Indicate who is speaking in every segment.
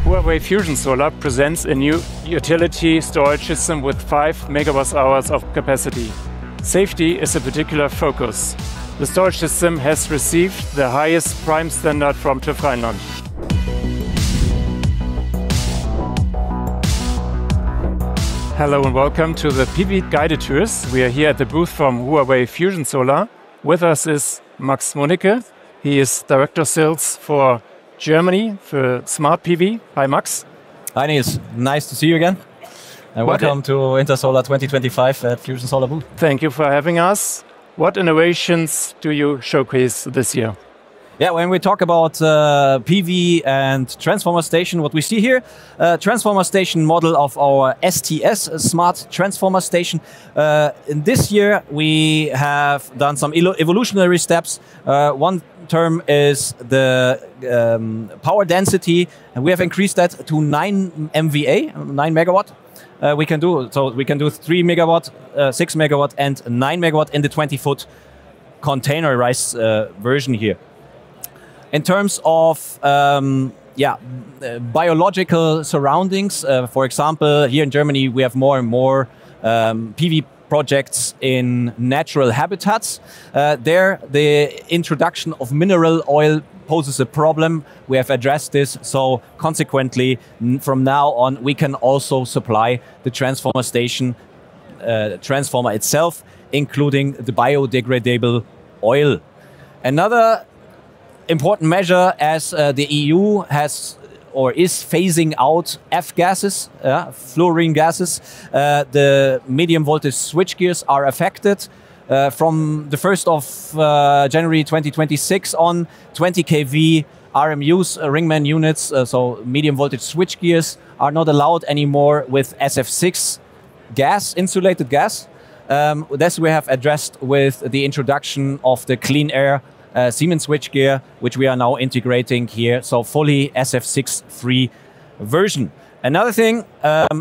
Speaker 1: Huawei Fusionsolar presents a new utility storage system with 5 megawatt-hours of capacity. Safety is a particular focus. The storage system has received the highest prime standard from TÜV Rheinland. Hello and welcome to the PV Guided Tours. We are here at the booth from Huawei Fusionsolar. With us is Max Monicke. He is Director Sales for Germany for Smart PV. Hi, Max.
Speaker 2: Hi, Nils. Nice to see you again. And welcome to Intersolar 2025 at Fusionsolar booth.
Speaker 1: Thank you for having us. What innovations do you showcase this year?
Speaker 2: Yeah, when we talk about PV and transformer station, what we see here, transformer station model of our STS, Smart Transformer Station. In this year, we have done some evolutionary steps. One term is the power density, and we have increased that to 9 MVA, 9 megawatt. We can do 3 megawatt, 6 megawatt, and 9 megawatt in the 20-foot containerized version here. In terms of biological surroundings, for example, here in Germany we have more and more PV projects in natural habitats. There, the introduction of mineral oil poses a problem. We have addressed this, so consequently, from now on, we can also supply the transformer station, transformer itself, including the biodegradable oil. Another important measure, as the EU has or is phasing out F-gases, fluorine gases. The medium voltage switchgears are affected. From the 1st of January 2026 on, 20 kV RMUs, ringman units, so medium voltage switchgears, are not allowed anymore with SF6 gas, insulated gas. This we have addressed with the introduction of the clean air Siemens switchgear, which we are now integrating here, so fully SF6 free version. Another thing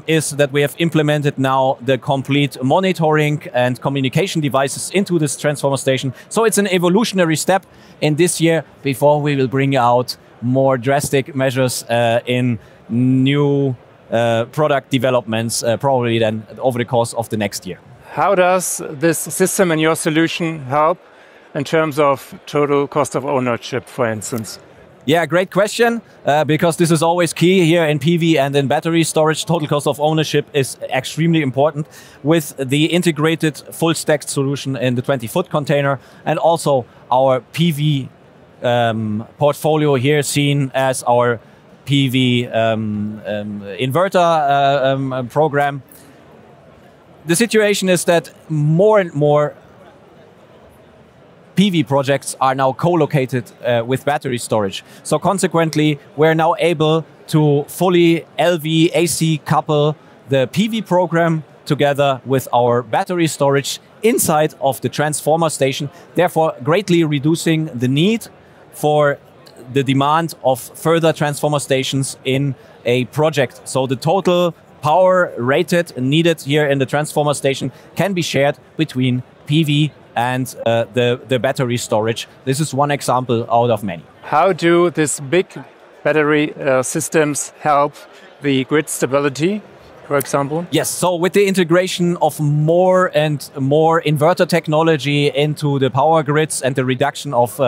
Speaker 2: is that we have implemented now the complete monitoring and communication devices into this transformer station. So it's an evolutionary step in this year before we will bring out more drastic measures in new product developments, probably then over the course of the next year.
Speaker 1: How does this system and your solution help in terms of total cost of ownership, for instance?
Speaker 2: Yeah, great question, because this is always key here in PV and in battery storage. Total cost of ownership is extremely important with the integrated full stack solution in the 20-foot container, and also our PV portfolio here seen as our PV inverter program. The situation is that more and more PV projects are now co-located with battery storage. So consequently, we're now able to fully LV AC couple the PV program together with our battery storage inside of the transformer station, therefore greatly reducing the need for the demand of further transformer stations in a project. So the total power rated and needed here in the transformer station can be shared between PV and the battery storage. This is one example out of many.
Speaker 1: How do these big battery systems help the grid stability, for example?
Speaker 2: Yes, so with the integration of more and more inverter technology into the power grids and the reduction of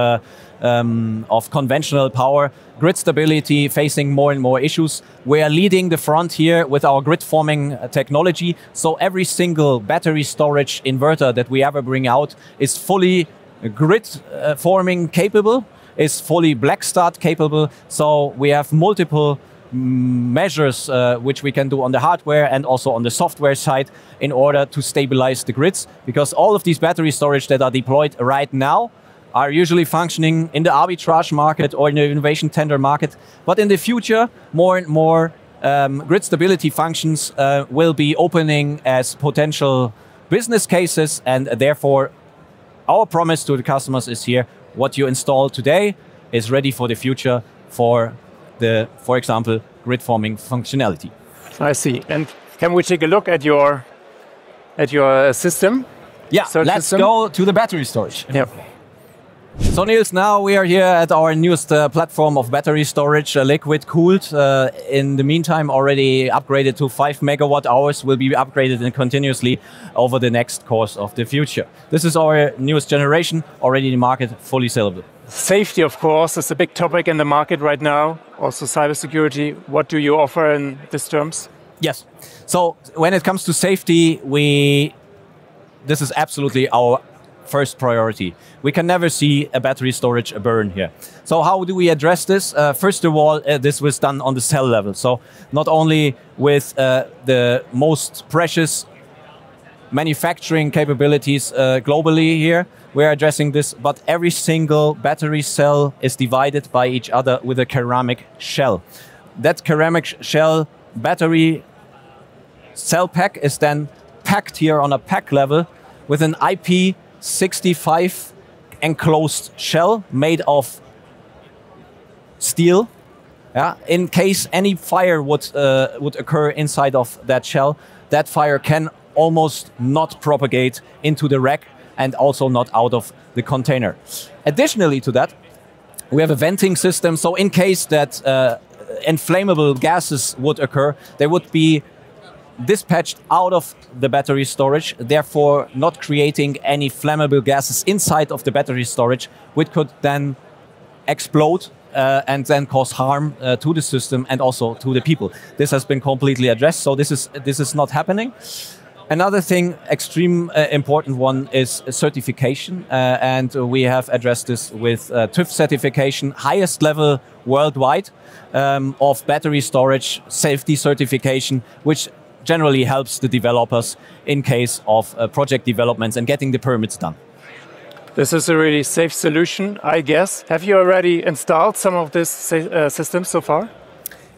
Speaker 2: conventional power, grid stability facing more and more issues. We are leading the front here with our grid forming technology. So every single battery storage inverter that we ever bring out is fully grid forming capable, is fully black start capable. So we have multiple measures which we can do on the hardware and also on the software side in order to stabilize the grids, because all of these battery storage that are deployed right now are usually functioning in the arbitrage market or in the innovation tender market. But in the future, more and more grid stability functions will be opening as potential business cases, and therefore our promise to the customers is here: what you install today is ready for the future for the, for example, grid forming functionality.
Speaker 1: I see. And can we take a look at your system?
Speaker 2: Yeah, let's go to the battery storage.
Speaker 1: Yep.
Speaker 2: So Niels, now we are here at our newest platform of battery storage, liquid cooled. In the meantime, already upgraded to 5 megawatt hours, will be upgraded and continuously over the next course of the future. This is our newest generation, already in the market, fully sellable.
Speaker 1: Safety, of course, is a big topic in the market right now. Also cybersecurity. What do you offer in these terms?
Speaker 2: Yes. So when it comes to safety, this is absolutely our first priority. We can never see a battery storage burn here. So how do we address this? First of all, this was done on the cell level. So not only with the most precious manufacturing capabilities globally here, we're addressing this, but every single battery cell is divided by each other with a ceramic shell. That ceramic shell battery cell pack is then packed here on a pack level with an IP65 enclosed shell made of steel. Yeah? In case any fire would occur inside of that shell, that fire can almost not propagate into the rack and also not out of the container. Additionally to that, we have a venting system. So in case that inflammable gases would occur, they would be dispatched out of the battery storage, therefore not creating any flammable gases inside of the battery storage, which could then explode and then cause harm to the system and also to the people. This has been completely addressed, so this is not happening. Another thing, extreme important one, is certification, and we have addressed this with TÜV certification, highest level worldwide of battery storage safety certification, which generally helps the developers in case of project developments and getting the permits done.
Speaker 1: This is a really safe solution, I guess. Have you already installed some of these systems so far?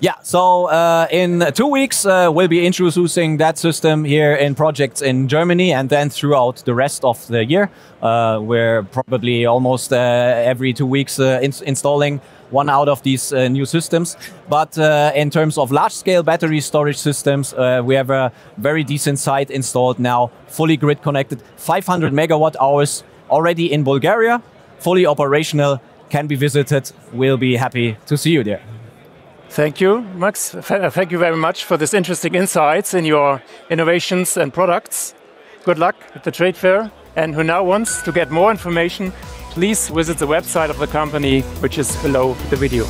Speaker 2: Yeah, so in 2 weeks we'll be introducing that system here in projects in Germany, and then throughout the rest of the year. We're probably almost every 2 weeks installing one out of these new systems. But in terms of large-scale battery storage systems, we have a very decent site installed now, fully grid connected, 500 megawatt hours already in Bulgaria, fully operational, can be visited. We'll be happy to see you there.
Speaker 1: Thank you, Max. Thank you very much for this interesting insights in your innovations and products. Good luck at the trade fair. And who now wants to get more information, please visit the website of the company, which is below the video.